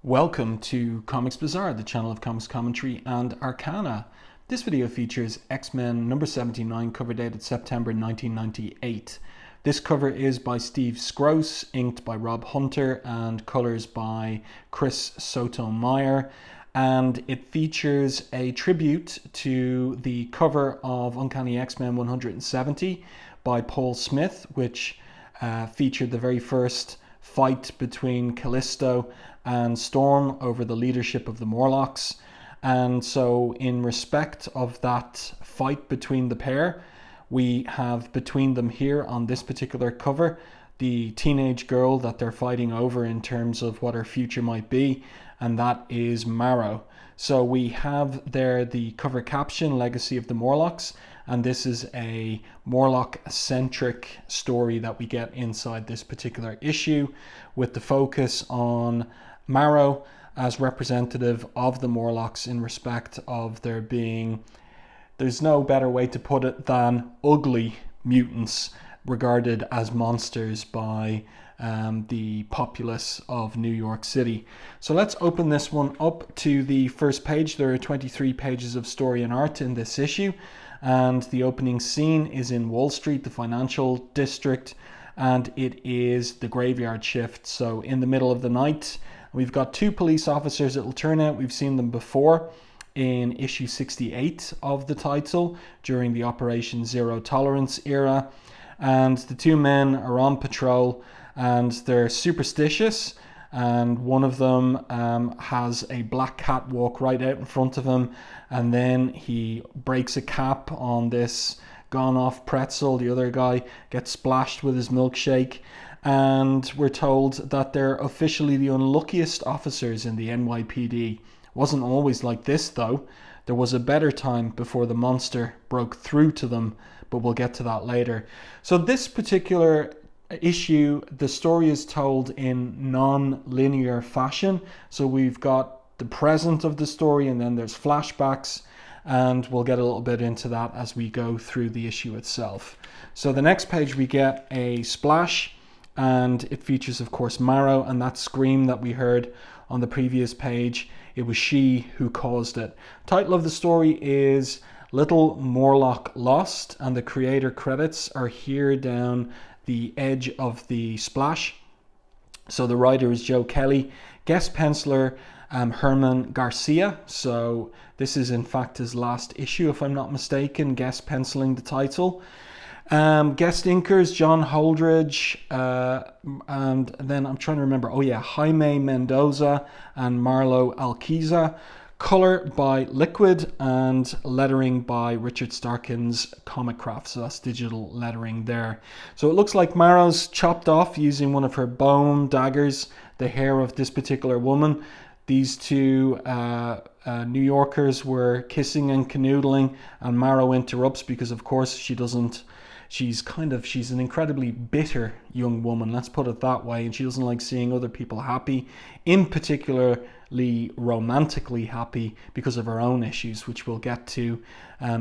Welcome to Comics Bazaar, the channel of comics commentary and arcana. This video features X-Men number 79, cover dated September 1998. This cover is by Steve Skroce, inked by Rob Hunter, and colors by Chris Sotomayor. And it features a tribute to the cover of Uncanny X-Men 170 by Paul Smith, which featured the very first fight between Callisto and Storm over the leadership of the Morlocks. And so in respect of that fight between the pair, we have between them here on this particular cover the teenage girl that they're fighting over in terms of what her future might be, and that is Marrow. So we have there the cover caption, Legacy of the Morlocks, and this is a Morlock-centric story that we get inside this particular issue, with the focus on Marrow as representative of the Morlocks in respect of there being, there's no better way to put it than ugly mutants regarded as monsters by the populace of New York City. So let's open this one up to the first page. There are 23 pages of story and art in this issue, and the opening scene is in Wall Street, the financial district, and it is the graveyard shift. So in the middle of the night, we've got two police officers. It'll turn out we've seen them before in issue 68 of the title during the Operation Zero Tolerance era. And the two men are on patrol and they're superstitious. And one of them has a black cat walk right out in front of him. And then he breaks a cap on this gone off pretzel. The other guy gets splashed with his milkshake. And we're told that they're officially the unluckiest officers in the NYPD. Wasn't always like this though. There was a better time before the monster broke through to them, but we'll get to that later. So this particular issue, the story is told in non-linear fashion. So we've got the present of the story and then there's flashbacks, and we'll get a little bit into that as we go through the issue itself. So the next page we get a splash, and it features of course Marrow, and that scream that we heard on the previous page, it was she who caused it. Title of the story is Little Morlock Lost, and the creator credits are here down the edge of the splash. So the writer is Joe Kelly, guest penciler Germán Garcia. So this is in fact his last issue, if I'm not mistaken, guest penciling the title. Guest inkers John Holdridge, and then I'm trying to remember, Jaime Mendoza and Marlo Alquiza. Color by Liquid, and lettering by Richard Starkins Comic Craft. So that's digital lettering there. So it looks like Marrow's chopped off using one of her bone daggers the hair of this particular woman. These two New Yorkers were kissing and canoodling, and Marrow interrupts because of course she's an incredibly bitter young woman, let's put it that way, and she doesn't like seeing other people happy, in particularly romantically happy, because of her own issues, which we'll get to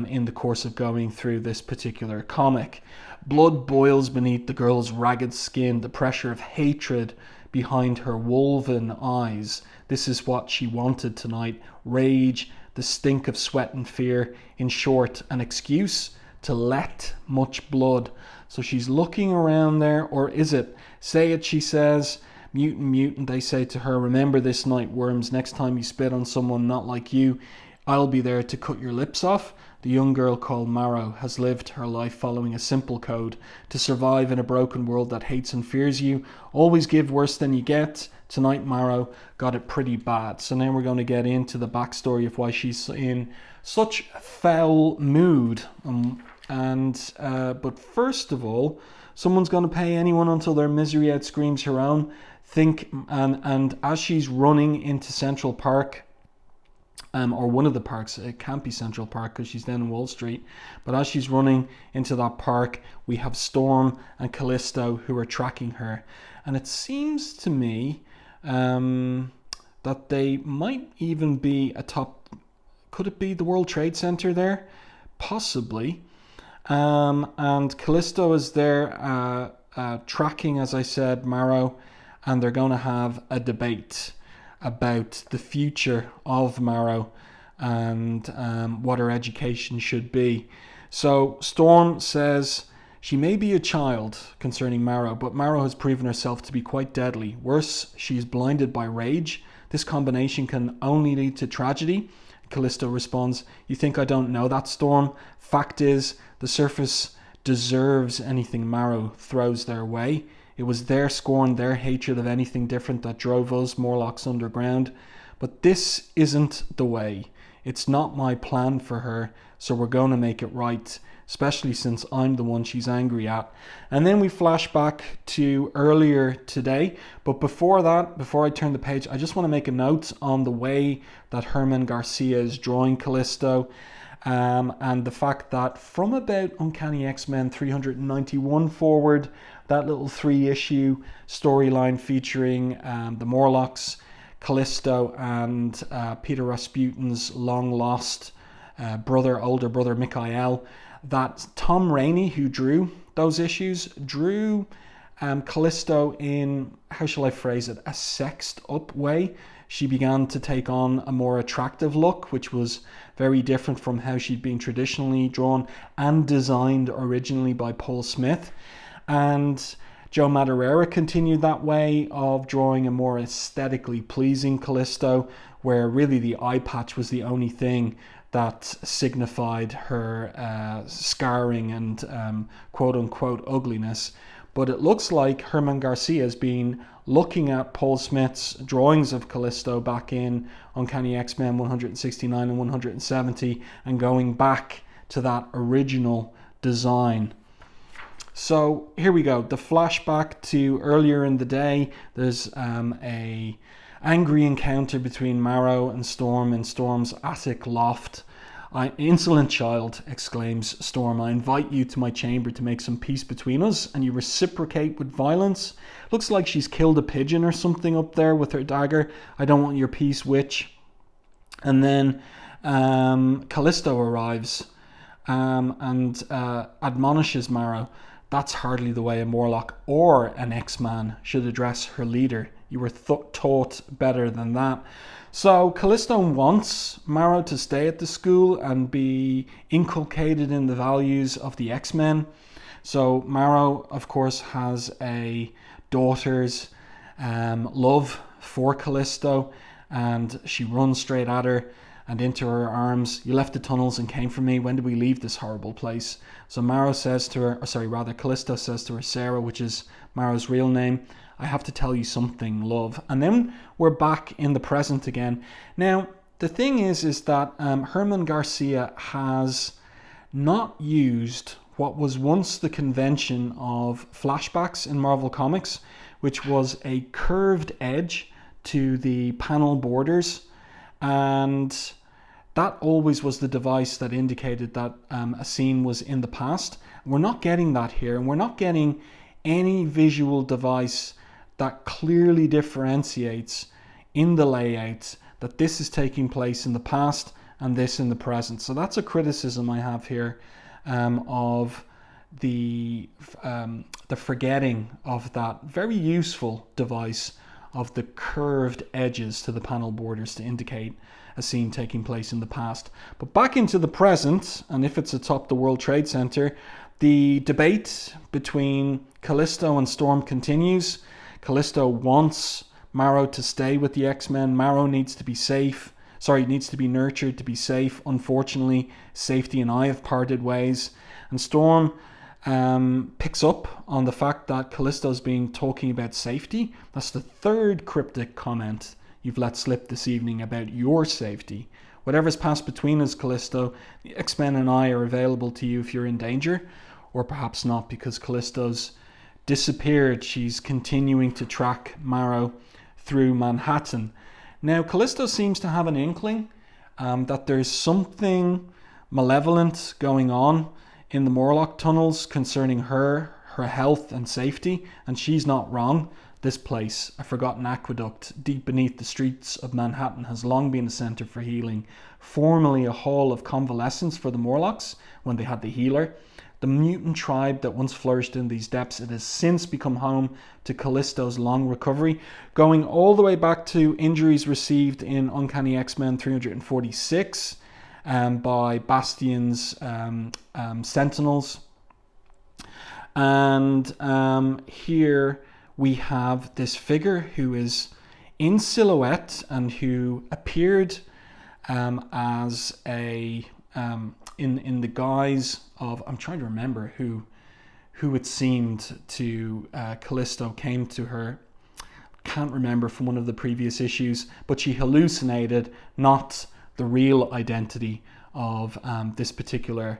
in the course of going through this particular comic. Blood boils beneath the girl's ragged skin, the pressure of hatred behind her wolven eyes. This is what she wanted tonight: rage, the stink of sweat and fear, in short, an excuse to let much blood. So she's looking around there, or is it? Say it, she says. Mutant, they say to her, remember this night, worms. Next time you spit on someone not like you, I'll be there to cut your lips off. The young girl called Marrow has lived her life following a simple code: to survive in a broken world that hates and fears you. Always give worse than you get. Tonight Marrow got it pretty bad. So now we're going to get into the backstory of why she's in such foul mood. But first of all, someone's going to pay anyone until their misery outscreams her own. And as she's running into Central Park, or one of the parks, it can't be Central Park because she's down in Wall Street, but as she's running into that park, we have Storm and Callisto who are tracking her. And it seems to me that they might even be atop, could it be the World Trade Center there? Possibly. And Callisto is there tracking, as I said, Marrow, and they're going to have a debate. about the future of Marrow and what her education should be. So Storm says she may be a child concerning Marrow, but Marrow has proven herself to be quite deadly. Worse, she is blinded by rage. This combination can only lead to tragedy. Callisto responds, "You think I don't know that, Storm? Fact is, the surface deserves anything Marrow throws their way. It was their scorn, their hatred of anything different that drove us Morlocks underground. But this isn't the way. It's not my plan for her, so we're going to make it right, especially since I'm the one she's angry at." And then we flash back to earlier today. But before that, before I turn the page, I just want to make a note on the way that Germán Garcia is drawing Callisto. And the fact that from about Uncanny X-Men 391 forward, that little 3-issue storyline featuring the Morlocks, Callisto, and Peter Rasputin's long-lost older brother Mikhail, that Tom Rainey, who drew those issues, drew Callisto in, how shall I phrase it, a sexed up way. She began to take on a more attractive look, which was very different from how she'd been traditionally drawn and designed originally by Paul Smith. And Joe Madureira continued that way of drawing a more aesthetically pleasing Callisto, where really the eye patch was the only thing that signified her scarring and quote-unquote ugliness. But it looks like Germán Garcia has been looking at Paul Smith's drawings of Callisto back in Uncanny X-Men 169 and 170 and going back to that original design. So here we go. The flashback to earlier in the day. There's a angry encounter between Marrow and Storm in Storm's attic loft. "Insolent child," exclaims Storm, "I invite you to my chamber to make some peace between us, and you reciprocate with violence. Looks like she's killed a pigeon or something up there with her dagger. I don't want your peace, witch." And then Callisto arrives and admonishes Marrow. "That's hardly the way a Morlock or an X-Man should address her leader. You were taught better than that." So Callisto wants Marrow to stay at the school and be inculcated in the values of the X-Men. So Marrow, of course, has a daughter's love for Callisto, and she runs straight at her and into her arms. "You left the tunnels and came for me. When did we leave this horrible place?" So Marrow says to her, Callisto says to her, Sarah, which is Marrow's real name, "I have to tell you something, love." And then we're back in the present again. Now, the thing is that Germán Garcia has not used what was once the convention of flashbacks in Marvel Comics, which was a curved edge to the panel borders. And that always was the device that indicated that a scene was in the past. We're not getting that here, and we're not getting any visual device that clearly differentiates in the layout that this is taking place in the past and this in the present. So that's a criticism I have here of the forgetting of that very useful device of the curved edges to the panel borders to indicate a scene taking place in the past. But back into the present, and if it's atop the World Trade Center, the debate between Callisto and Storm continues. Callisto wants Marrow to stay with the X-Men. Marrow needs to be nurtured to be safe. Unfortunately, safety and I have parted ways. And Storm picks up on the fact that Callisto's been talking about safety. That's the third cryptic comment you've let slip this evening about your safety. Whatever's passed between us, Callisto, the X-Men and I are available to you if you're in danger. Or perhaps not, because Callisto's disappeared. She's continuing to track Marrow through Manhattan. Now, Callisto seems to have an inkling that there's something malevolent going on in the Morlock tunnels concerning her health and safety, and she's not wrong. This place, a forgotten aqueduct deep beneath the streets of Manhattan, has long been a centre for healing, formerly a hall of convalescence for the Morlocks when they had the healer. The mutant tribe that once flourished in these depths, it has since become home to Callisto's long recovery, going all the way back to injuries received in Uncanny X-Men 346 by Bastion's Sentinels. And here we have this figure who is in silhouette and who appeared as a in the guise of, I'm trying to remember who it seemed to Callisto came to her. Can't remember from one of the previous issues, but she hallucinated not the real identity of this particular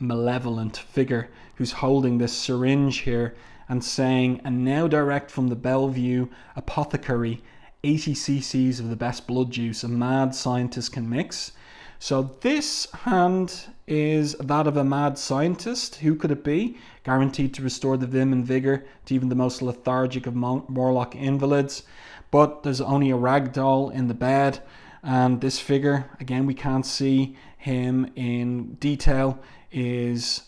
malevolent figure who's holding this syringe here and saying, and now direct from the Bellevue apothecary, 80 cc's of the best blood juice a mad scientist can mix. So this hand is that of a mad scientist. Who could it be? Guaranteed to restore the vim and vigor to even the most lethargic of Morlock invalids. But there's only a rag doll in the bed, and this figure, again, we can't see him in detail, is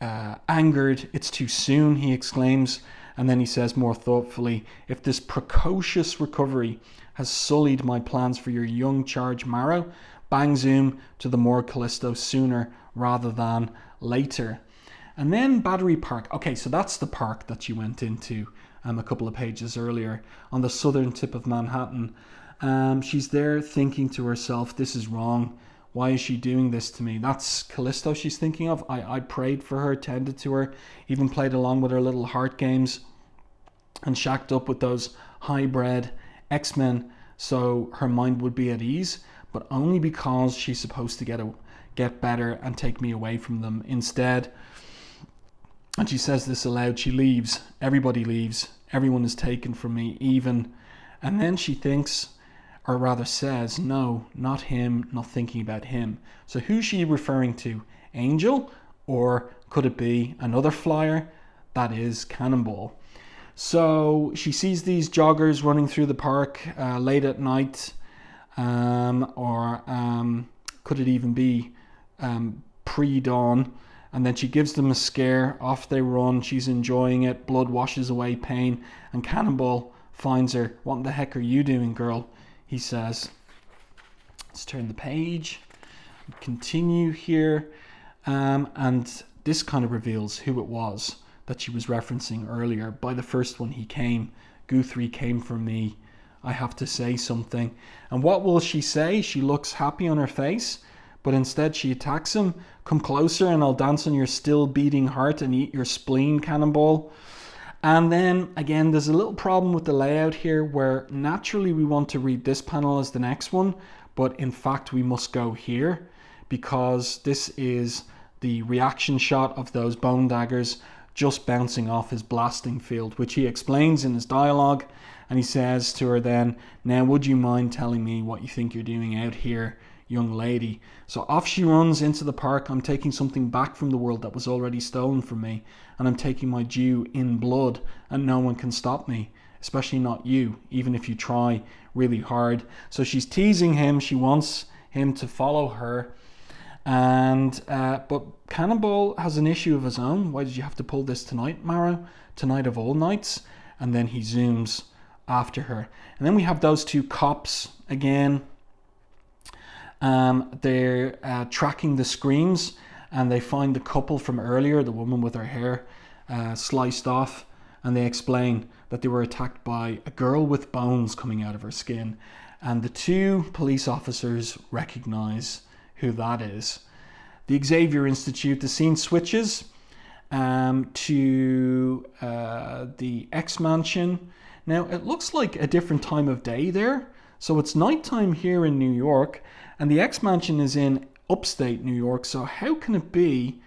angered. It's too soon, he exclaims. And then he says more thoughtfully, if this precocious recovery has sullied my plans for your young charge Marrow, bang zoom to the morgue Callisto sooner rather than later. And then Battery Park. Okay, so that's the park that she went into a couple of pages earlier on the southern tip of Manhattan. She's there thinking to herself, this is wrong. Why is she doing this to me? That's Callisto she's thinking of. I prayed for her, tended to her, even played along with her little heart games and shacked up with those high-bred X-Men so her mind would be at ease, but only because she's supposed to get better and take me away from them instead. And she says this aloud. She leaves. Everybody leaves. Everyone is taken from me, even. And then she thinks, or rather says, no, not him, not thinking about him. So who's she referring to? Angel? Or could it be another flyer? That is Cannonball. So she sees these joggers running through the park late at night, or could it even be pre-dawn? And then she gives them a scare. Off they run. She's enjoying it. Blood washes away pain. And Cannonball finds her. What the heck are you doing, girl? He says. Let's turn the page. Continue here. And this kind of reveals who it was that she was referencing earlier. By the first one he came. Guthrie came for me. I have to say something. And what will she say? She looks happy on her face, but instead she attacks him. Come closer and I'll dance on your still beating heart and eat your spleen, Cannonball. And then again, there's a little problem with the layout here where naturally we want to read this panel as the next one, but in fact we must go here because this is the reaction shot of those bone daggers just bouncing off his blasting field, which he explains in his dialogue. And he says to her then, now would you mind telling me what you think you're doing out here, young lady? So off she runs into the park. I'm taking something back from the world that was already stolen from me, and I'm taking my due in blood, and no one can stop me, especially not you, even if you try really hard. So she's teasing him. She wants him to follow her. And but Cannonball has an issue of his own. Why did you have to pull this tonight, Marrow? Tonight of all nights? And then he zooms after her. And then we have those two cops again. They're tracking the screams, and they find the couple from earlier, the woman with her hair sliced off, and they explain that they were attacked by a girl with bones coming out of her skin. And the two police officers recognize who that is. The Xavier Institute. The scene switches to the X Mansion. Now it looks like a different time of day there. So it's nighttime here in New York, and the X Mansion is in upstate New York. So how can it be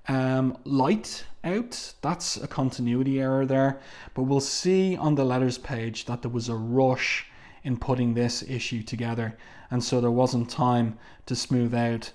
light out? That's a continuity error there. But we'll see on the letters page that there was a rush in putting this issue together, and so there wasn't time to smooth out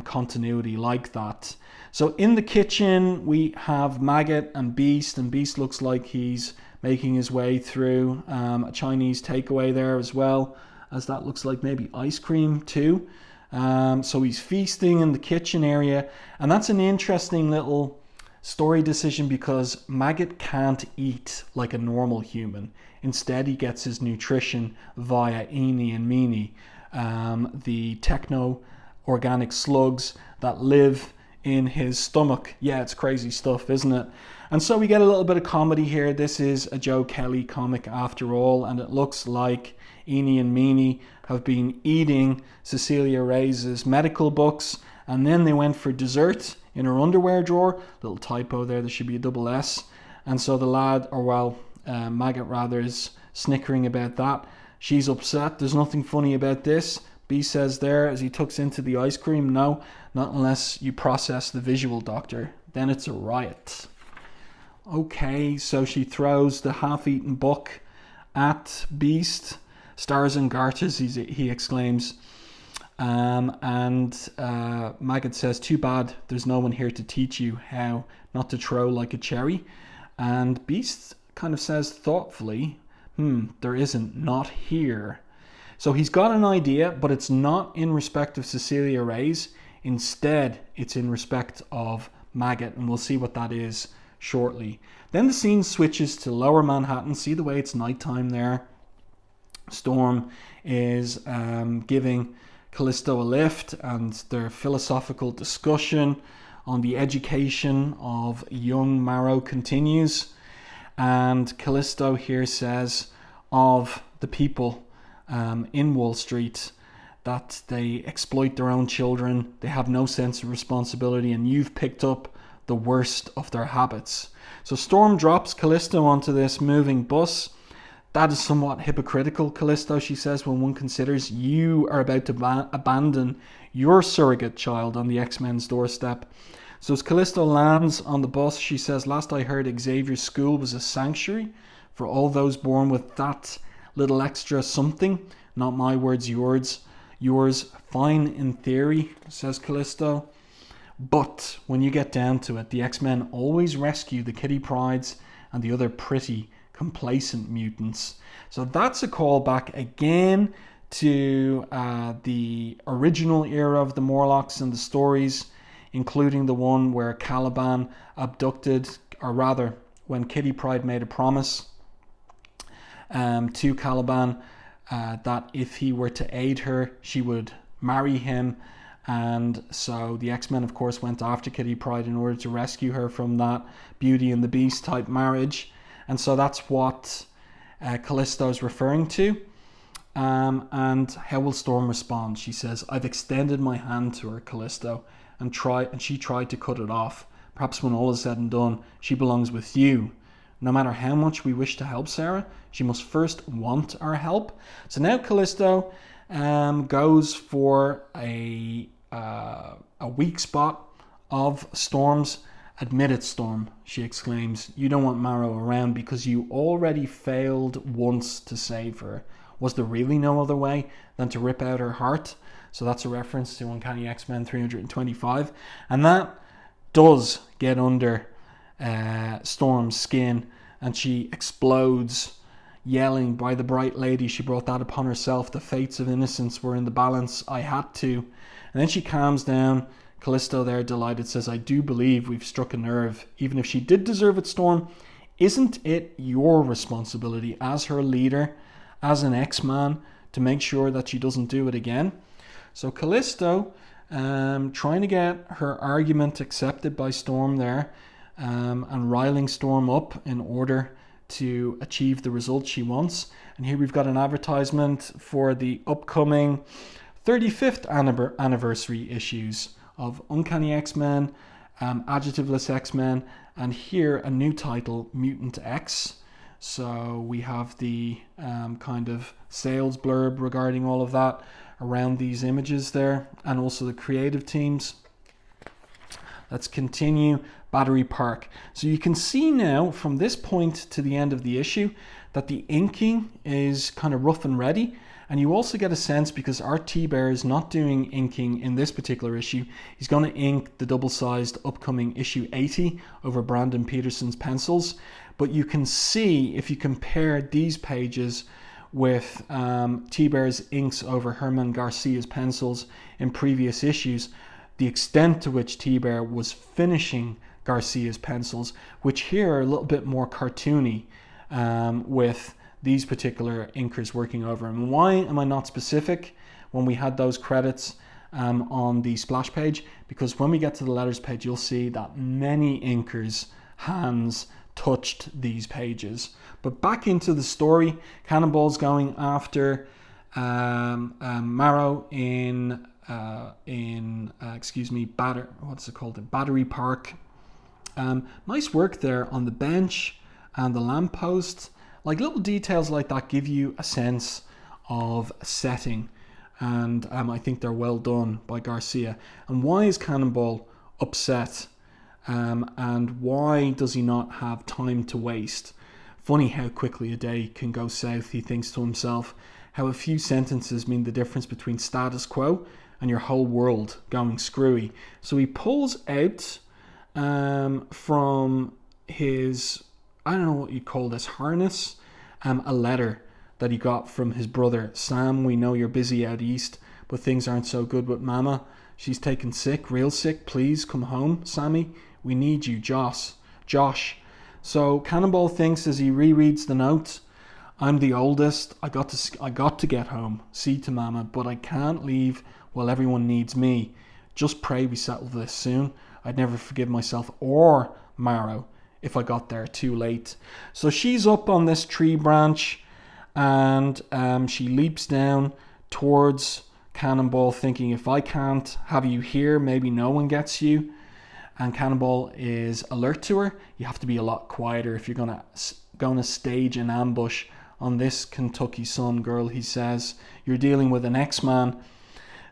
continuity like that. So in the kitchen we have Maggot and Beast looks like he's making his way through a Chinese takeaway there, as well as that looks like maybe ice cream too. So he's feasting in the kitchen area, and that's an interesting little story decision because Maggot can't eat like a normal human. Instead, he gets his nutrition via eeny and meeny, the techno-organic slugs that live in his stomach. Yeah, it's crazy stuff, isn't it? And so we get a little bit of comedy here. This is a Joe Kelly comic after all, and it looks like Eenie and Meenie have been eating Cecilia Reyes' medical books, and then they went for dessert in her underwear drawer. Little typo there should be a double S. And so the lad, or well, Maggot rather, is snickering about that. She's upset. There's nothing funny about this. B says there as he tucks into the ice cream, no, not unless you process the visual, doctor. Then it's a riot. Okay, so she throws the half-eaten book at Beast. Stars and garters, he exclaims. And Maggot says, too bad there's no one here to teach you how not to throw like a cherry. And Beast kind of says thoughtfully, there isn't, not here. So he's got an idea, but it's not in respect of Cecilia Reyes. Instead, it's in respect of Maggot, and we'll see what that is shortly. Then the scene switches to Lower Manhattan. See the way it's nighttime there. Storm is giving Callisto a lift, and their philosophical discussion on the education of young Marrow continues. And Callisto here says of the people in Wall Street that they exploit their own children, they have no sense of responsibility, and you've picked up the worst of their habits. So Storm drops Callisto onto this moving bus. That is somewhat hypocritical, Callisto, she says, when one considers you are about to abandon your surrogate child on the X-Men's doorstep. So as Callisto lands on the bus, she says, last I heard, Xavier's school was a sanctuary for all those born with that little extra something. Not my words, yours. Fine in theory, says Callisto. But when you get down to it, the X-Men always rescue the Kitty Prydes and the other pretty, complacent mutants. So that's a callback again to the original era of the Morlocks and the stories, including the one where Caliban abducted, or rather, when Kitty Pryde made a promise to Caliban that if he were to aid her, she would marry him. And so the X-Men, of course, went after Kitty Pryde in order to rescue her from that Beauty and the Beast type marriage. And so that's what Callisto is referring to. And how will Storm respond? She says, I've extended my hand to her, Callisto, and she tried to cut it off. Perhaps when all is said and done, she belongs with you. No matter how much we wish to help Sarah, she must first want our help. So now Callisto goes for a weak spot of Storm's. Admit it, Storm, she exclaims. You don't want Marrow around because you already failed once to save her. Was there really no other way than to rip out her heart? So that's a reference to Uncanny X-Men 325. And that does get under Storm's skin, and she explodes, yelling, by the bright lady, she brought that upon herself. The fates of innocence were in the balance. I had to. And then she calms down. Callisto there, delighted, says, I do believe we've struck a nerve. Even if she did deserve it, Storm, isn't it your responsibility as her leader, as an X-Man, to make sure that she doesn't do it again? So Callisto, trying to get her argument accepted by Storm there, and riling Storm up in order to achieve the result she wants. And here we've got an advertisement for the upcoming 35th anniversary issues of Uncanny X-Men, Adjectiveless X-Men, and here a new title, Mutant X. So we have the kind of sales blurb regarding all of that around these images there, and also the creative teams. Let's continue. Battery Park. So you can see now from this point to the end of the issue that the inking is kind of rough and ready. And you also get a sense, because Art T-Bear is not doing inking in this particular issue, he's going to ink the double-sized upcoming issue 80 over Brandon Peterson's pencils. But you can see, if you compare these pages with T-Bear's inks over Germán Garcia's pencils in previous issues, the extent to which T-Bear was finishing Garcia's pencils, which here are a little bit more cartoony, with these particular inkers working over them. And why am I not specific when we had those credits on the splash page? Because when we get to the letters page, you'll see that many inkers' hands touched these pages. But back into the story, Cannonball's going after Marrow in Battery Park. Nice work there on the bench and the lamppost. Like, little details like that give you a sense of setting, and I think they're well done by Garcia. And why is Cannonball upset? And why does he not have time to waste? Funny how quickly a day can go south, he thinks to himself. How a few sentences mean the difference between status quo and your whole world going screwy. So he pulls out from his, I don't know what you call this, harness, a letter that he got from his brother. Sam, we know you're busy out east, but things aren't so good with Mama. She's taken sick, real sick. Please come home, Sammy. We need you, Josh. So Cannonball thinks as he rereads the note, I'm the oldest. I got to get home, see to Mama, but I can't leave while everyone needs me. Just pray we settle this soon. I'd never forgive myself or Marrow if I got there too late. So she's up on this tree branch, and she leaps down towards Cannonball, thinking, if I can't have you here, maybe no one gets you. And Cannonball is alert to her. You have to be a lot quieter if you're gonna stage an ambush on this Kentucky Sun girl, he says. You're dealing with an X-Man.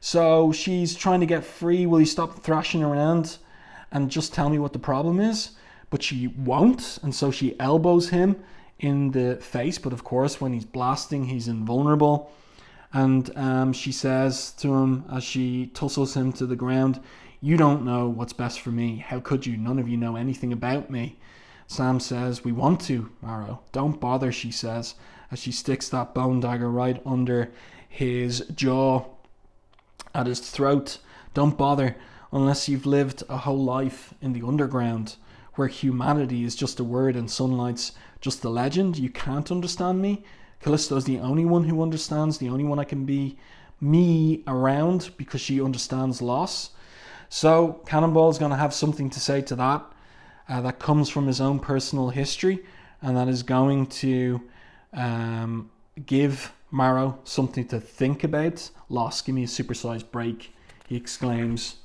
So she's trying to get free. Will you stop thrashing around and just tell me what the problem is? But she won't, and so she elbows him in the face. But of course, when he's blasting, he's invulnerable. And she says to him as she tussles him to the ground, you don't know what's best for me. How could you? None of you know anything about me. Sam says, we want to, Marrow. Don't bother, she says, as she sticks that bone dagger right under his jaw at his throat. Don't bother unless you've lived a whole life in the underground, where humanity is just a word and sunlight's just a legend. You can't understand me. Callisto's the only one who understands, the only one I can be me around, because she understands loss. So Cannonball's going to have something to say to that. That comes from his own personal history, and that is going to give Marrow something to think about. Loss, give me a supersized break, he exclaims.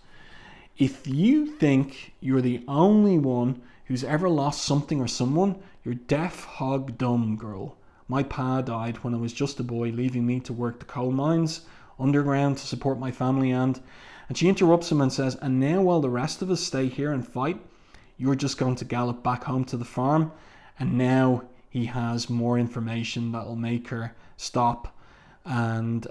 If you think you're the only one who's ever lost something or someone, you're deaf, hog, dumb, girl. My pa died when I was just a boy, leaving me to work the coal mines underground to support my family, and she interrupts him and says, and now while the rest of us stay here and fight, you're just going to gallop back home to the farm. And now he has more information that'll make her stop and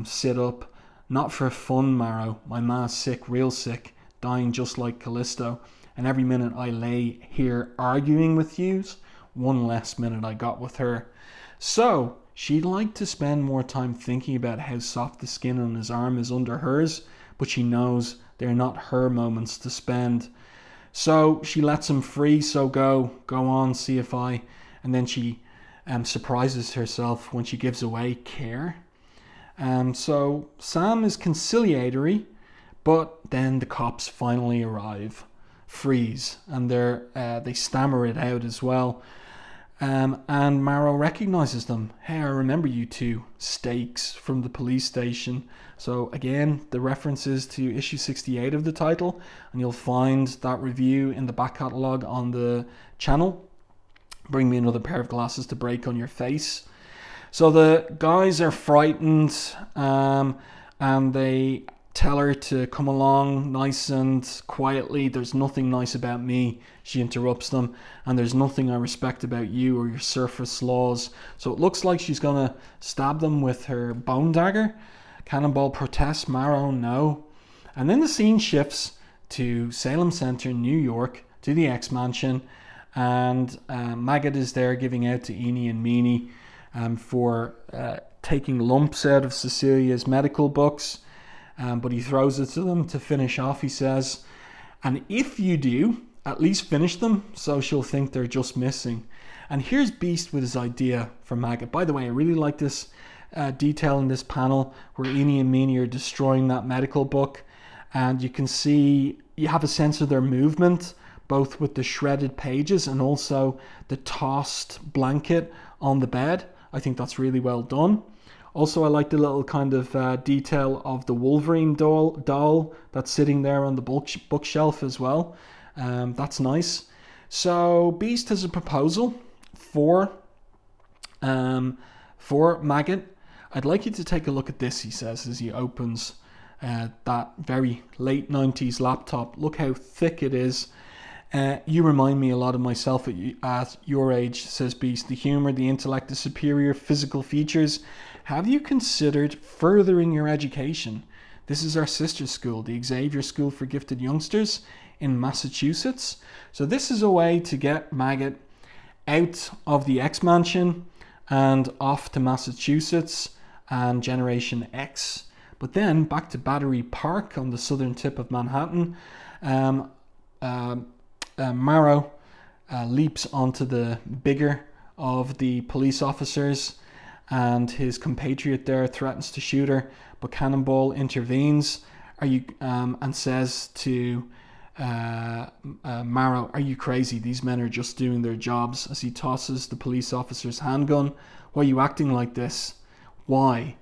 sit up. Not for fun, Marrow. My ma's sick, real sick, dying just like Callisto. And every minute I lay here arguing with yous, one less minute I got with her. So she'd like to spend more time thinking about how soft the skin on his arm is under hers, but she knows they're not her moments to spend. So she lets him free, so go on, CFI. And then she surprises herself when she gives away care. So Sam is conciliatory, but then the cops finally arrive. Freeze, and they stammer it out as well. And Marrow recognizes them. Hey, I remember you two, Stakes, from the police station. So again, the references to issue 68 of the title, and you'll find that review in the back catalogue on the channel. Bring me another pair of glasses to break on your face. So the guys are frightened, and they tell her to come along nice and quietly. There's nothing nice about me, she interrupts them, and there's nothing I respect about you or your surface laws. So it looks like she's gonna stab them with her bone dagger. Cannonball protests, Marrow, no. And then the scene shifts to Salem Center, New York, to the X-Mansion, and Maggot is there giving out to Eenie and Meanie. for taking lumps out of Cecilia's medical books, but he throws it to them to finish off, he says. And if you do, at least finish them so she'll think they're just missing. And here's Beast with his idea for Maggot. By the way, I really like this detail in this panel where Eni and Meany are destroying that medical book, and you can see, you have a sense of their movement, both with the shredded pages and also the tossed blanket on the bed. I think that's really well done. Also, I like the little kind of detail of the Wolverine doll that's sitting there on the bookshelf as well. That's nice. So Beast has a proposal for Maggot. I'd like you to take a look at this, he says, as he opens that very late 90s laptop. Look how thick it is. You remind me a lot of myself at your age, says Beast. The humor, the intellect, the superior physical features. Have you considered furthering your education? This is our sister school, the Xavier School for Gifted Youngsters in Massachusetts. So this is a way to get Maggot out of the X Mansion and off to Massachusetts and Generation X. But then back to Battery Park on the southern tip of Manhattan. Marrow leaps onto the bigger of the police officers, and his compatriot there threatens to shoot her, but Cannonball intervenes and says to Marrow, "Are you crazy? These men are just doing their jobs," as he tosses the police officer's handgun. "Why are you acting like this?" "Why?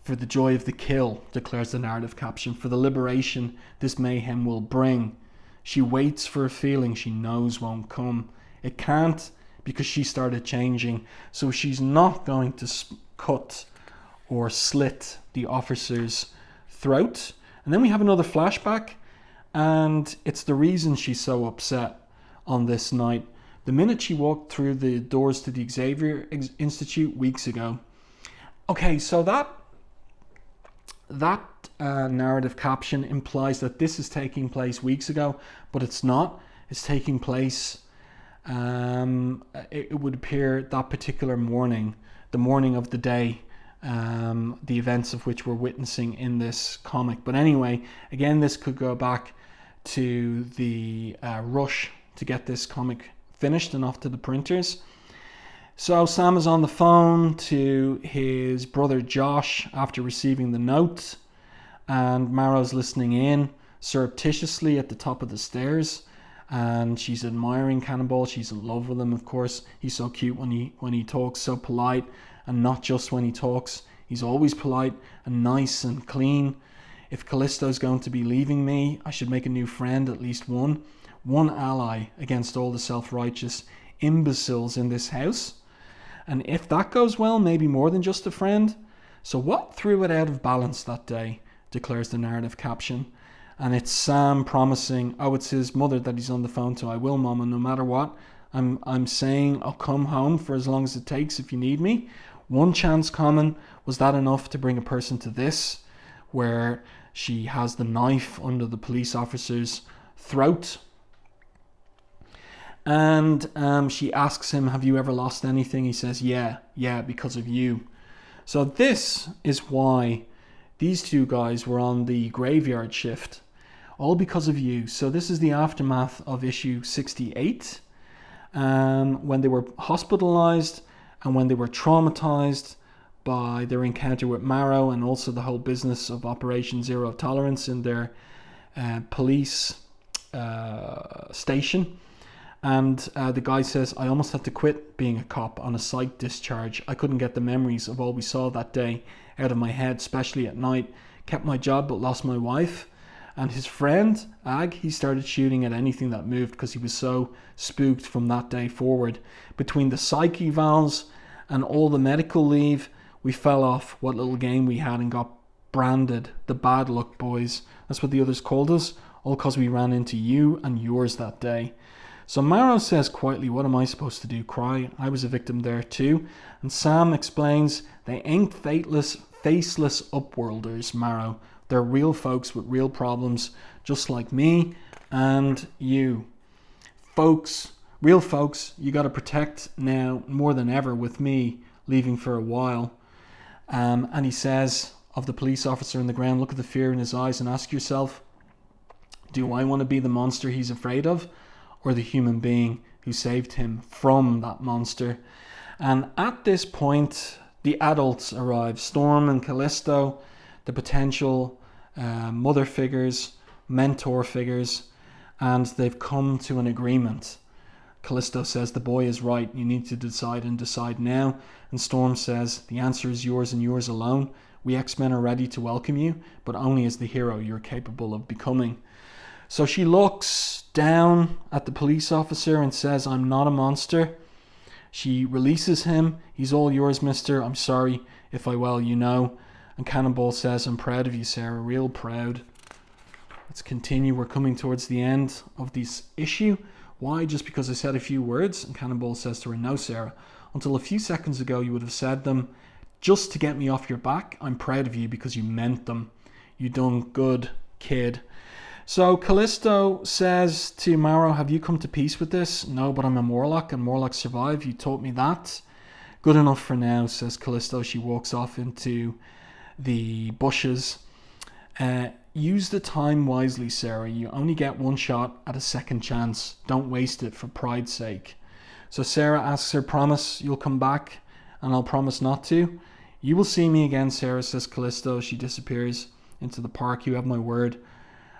For the joy of the kill," declares the narrative caption, "for the liberation this mayhem will bring. She waits for a feeling she knows won't come. It can't, because she started changing, so she's not going to cut or slit the officer's throat." And then we have another flashback, and it's the reason she's so upset on this night. The minute she walked through the doors to the Xavier Institute weeks ago. Okay, so that narrative caption implies that this is taking place weeks ago, but it's not. It's taking place, it would appear, that particular morning, the morning of the day, the events of which we're witnessing in this comic. But anyway, again, this could go back to the rush to get this comic finished and off to the printers. So Sam is on the phone to his brother Josh after receiving the note, and Marrow's listening in surreptitiously at the top of the stairs, and she's admiring Cannonball. She's in love with him, of course. He's so cute when he talks, so polite, and not just when he talks. He's always polite and nice and clean. If Callisto's going to be leaving me, I should make a new friend, at least one ally against all the self-righteous imbeciles in this house. And if that goes well, maybe more than just a friend. So what threw it out of balance that day, declares the narrative caption. And it's Sam promising, it's his mother that he's on the phone to. "I will, Mama, no matter what. I'm saying I'll come home for as long as it takes if you need me." One chance common. Was that enough to bring a person to this, where she has the knife under the police officer's throat? And she asks him, "Have you ever lost anything?" He says, yeah, because of you. So this is why these two guys were on the graveyard shift. All because of you. So this is the aftermath of issue 68. When they were hospitalized and when they were traumatized by their encounter with Marrow, and also the whole business of Operation Zero Tolerance in their police station. And the guy says, "I almost had to quit being a cop on a psych discharge. I couldn't get the memories of all we saw that day out of my head, especially at night. Kept my job but lost my wife." And his friend, Ag, he started shooting at anything that moved because he was so spooked from that day forward. Between the psych evals and all the medical leave, we fell off what little game we had and got branded the bad luck boys. That's what the others called us, all because we ran into you and yours that day. So Marrow says quietly, "What am I supposed to do? Cry? I was a victim there too." And Sam explains, "They ain't faceless upworlders, Marrow. They're real folks with real problems, just like me and you. Folks, real folks, you got to protect now more than ever with me, leaving for a while. And he says of the police officer on the ground, look at the fear in his eyes and ask yourself, do I want to be the monster he's afraid of, or the human being who saved him from that monster? And at this point, the adults arrive. Storm and Callisto, the potential mother figures, mentor figures, and they've come to an agreement. Callisto says the boy is right, you need to decide and decide now. And Storm says the answer is yours and yours alone. We X-Men are ready to welcome you, but only as the hero you're capable of becoming. So she looks down at the police officer and says, I'm not a monster. She releases him. He's all yours, mister. I'm sorry if I well you know. And Cannonball says, I'm proud of you, Sarah, real proud. Let's continue. We're coming towards the end of this issue. Why? Just because I said a few words? And Cannonball says to her, no, Sarah. Until a few seconds ago, you would have said them just to get me off your back. I'm proud of you because you meant them. You done good, kid. So Callisto says to Marrow, have you come to peace with this? No, but I'm a Morlock and Morlocks survive. You taught me that. Good enough for now, says Callisto. She walks off into the bushes. Use the time wisely, Sarah. You only get one shot at a second chance. Don't waste it for pride's sake. So Sarah asks her, promise you'll come back? And I'll promise not to. You will see me again, Sarah, says Callisto. She disappears into the park. You have my word.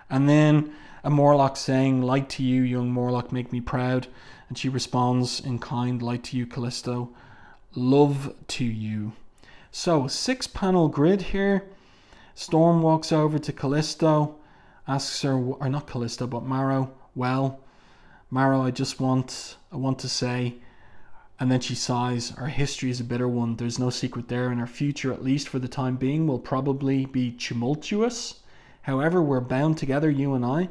And then a Morlock saying, light to you, young Morlock, make me proud. And she responds in kind, light to you, Callisto, love to you. So 6-panel grid here. Storm walks over to Callisto, asks her, or not Callisto, but Marrow, well, Marrow, I want to say, and then she sighs, our history is a bitter one. There's no secret there, and our future, at least for the time being, will probably be tumultuous. However, we're bound together, you and I,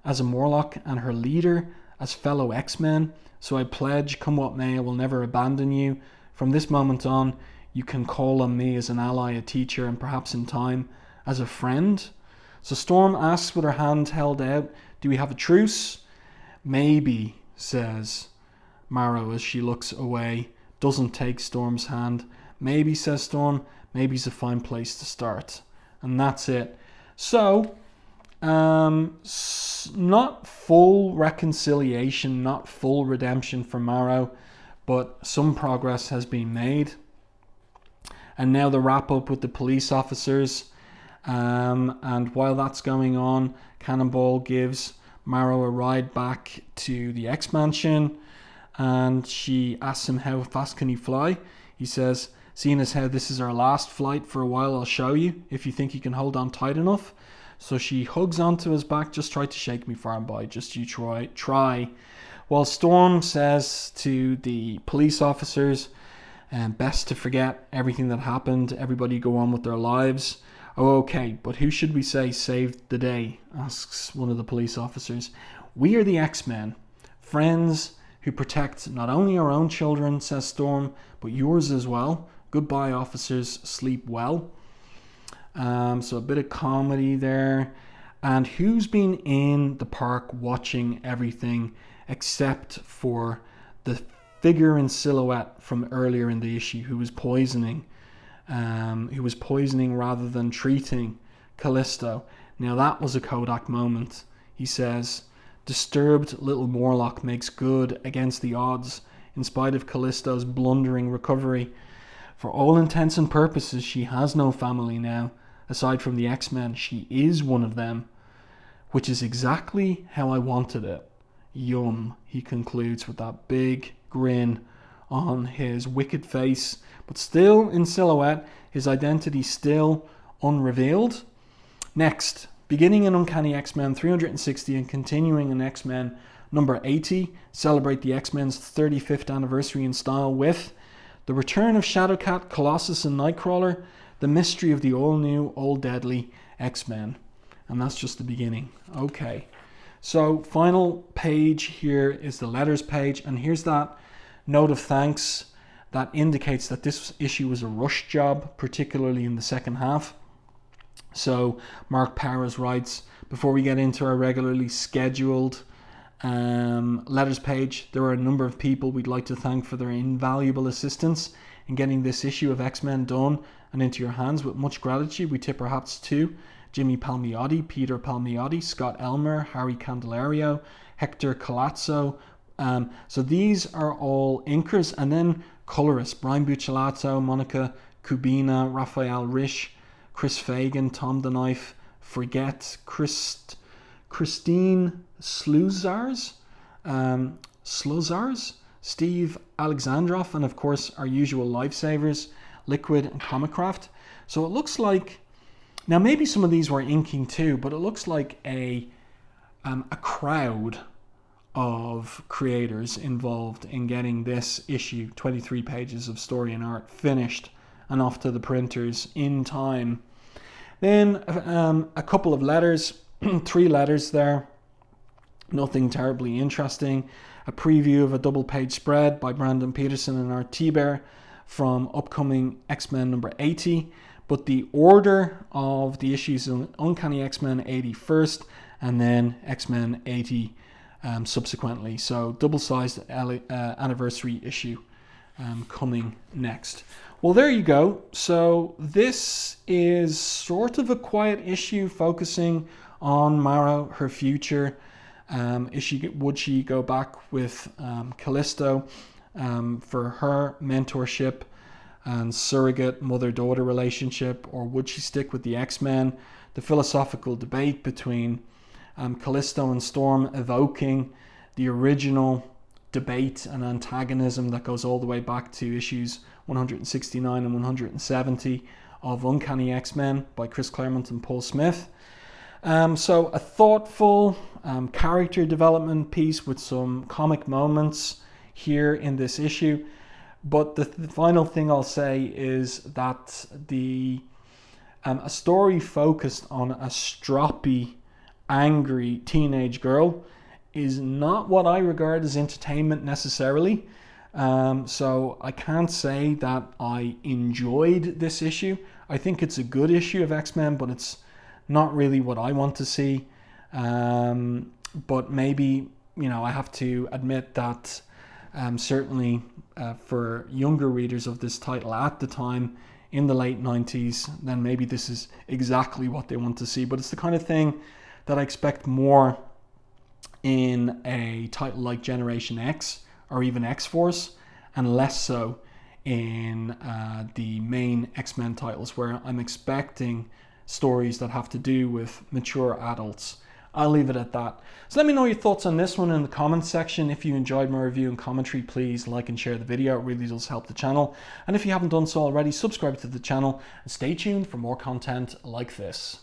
as a Morlock and her leader, as fellow X-Men. So I pledge, come what may, I will never abandon you. From this moment on, you can call on me as an ally, a teacher, and perhaps in time, as a friend. So Storm asks with her hand held out, do we have a truce? Maybe, says Marrow as she looks away, doesn't take Storm's hand. Maybe, says Storm, maybe's a fine place to start. And that's it. So, not full reconciliation, not full redemption for Marrow, but some progress has been made. And now the wrap up with the police officers. And while that's going on, Cannonball gives Marrow a ride back to the X-Mansion. And she asks him, how fast can you fly? He says, seeing as how this is our last flight for a while, I'll show you if you think you can hold on tight enough. So she hugs onto his back, just try to shake me far and by, just you try. While Storm says to the police officers, best to forget everything that happened, everybody go on with their lives. Oh, okay, but who should we say saved the day? Asks one of the police officers. We are the X-Men, friends who protect not only our own children, says Storm, but yours as well. Goodbye, officers, sleep well. So a bit of comedy there. And who's been in the park watching everything except for the figure in silhouette from earlier in the issue who was poisoning rather than treating Callisto. Now that was a Kodak moment. He says, disturbed little Morlock makes good against the odds in spite of Callisto's blundering recovery. For all intents and purposes, she has no family now. Aside from the X-Men, she is one of them, which is exactly how I wanted it. Yum, he concludes with that big grin on his wicked face, but still in silhouette, his identity still unrevealed. Next, beginning in Uncanny X-Men 360 and continuing in X-Men number 80, celebrate the X-Men's 35th anniversary in style with the return of Shadowcat, Colossus and Nightcrawler, the mystery of the all-new, all-deadly X-Men. And that's just the beginning. Okay, so final page here is the letters page, and here's that note of thanks that indicates that this issue was a rush job, particularly in the second half. So Mark Powers writes, before we get into our regularly scheduled letters page, there are a number of people we'd like to thank for their invaluable assistance in getting this issue of X-Men done and into your hands. With much gratitude, we tip our hats to Jimmy Palmiotti, Peter Palmiotti, Scott Elmer, Harry Candelario, Hector Colazzo. So these are all inkers, and then colorists: Brian Buccellato, Monica Kubina, Raphael Risch, Chris Fagan, Tom the Knife, Forget, Christine Sluzars, Steve Alexandrov, and of course our usual lifesavers, Liquid and Comicraft. So it looks like, now maybe some of these were inking too, but it looks like a crowd of creators involved in getting this issue, 23 pages of story and art, finished and off to the printers in time. Then a couple of letters, 3 letters there, nothing terribly interesting. A preview of a double-page spread by Brandon Peterson and Art T-Bear from upcoming X-Men number 80. But the order of the issues in Uncanny X-Men 80 first, and then X-Men 80 subsequently. So double-sized anniversary issue coming next. Well, there you go. So this is sort of a quiet issue focusing on Marrow, her future. Would she go back with Callisto for her mentorship and surrogate mother-daughter relationship, or would she stick with the X-Men? The philosophical debate between Callisto and Storm, evoking the original debate and antagonism that goes all the way back to issues 169 and 170 of Uncanny X-Men by Chris Claremont and Paul Smith. So a thoughtful character development piece with some comic moments here in this issue. But the final thing I'll say is that a story focused on a stroppy, angry teenage girl is not what I regard as entertainment necessarily. So I can't say that I enjoyed this issue. I think it's a good issue of X-Men, but it's not really what I want to see. But maybe, I have to admit that certainly for younger readers of this title at the time, in the late 90s, then maybe this is exactly what they want to see. But it's the kind of thing that I expect more in a title like Generation X or even X-Force, and less so in the main X-Men titles, where I'm expecting stories that have to do with mature adults. I'll leave it at that. So let me know your thoughts on this one in the comments section. If you enjoyed my review and commentary, please like and share the video. It really does help the channel. And if you haven't done so already, subscribe to the channel and stay tuned for more content like this.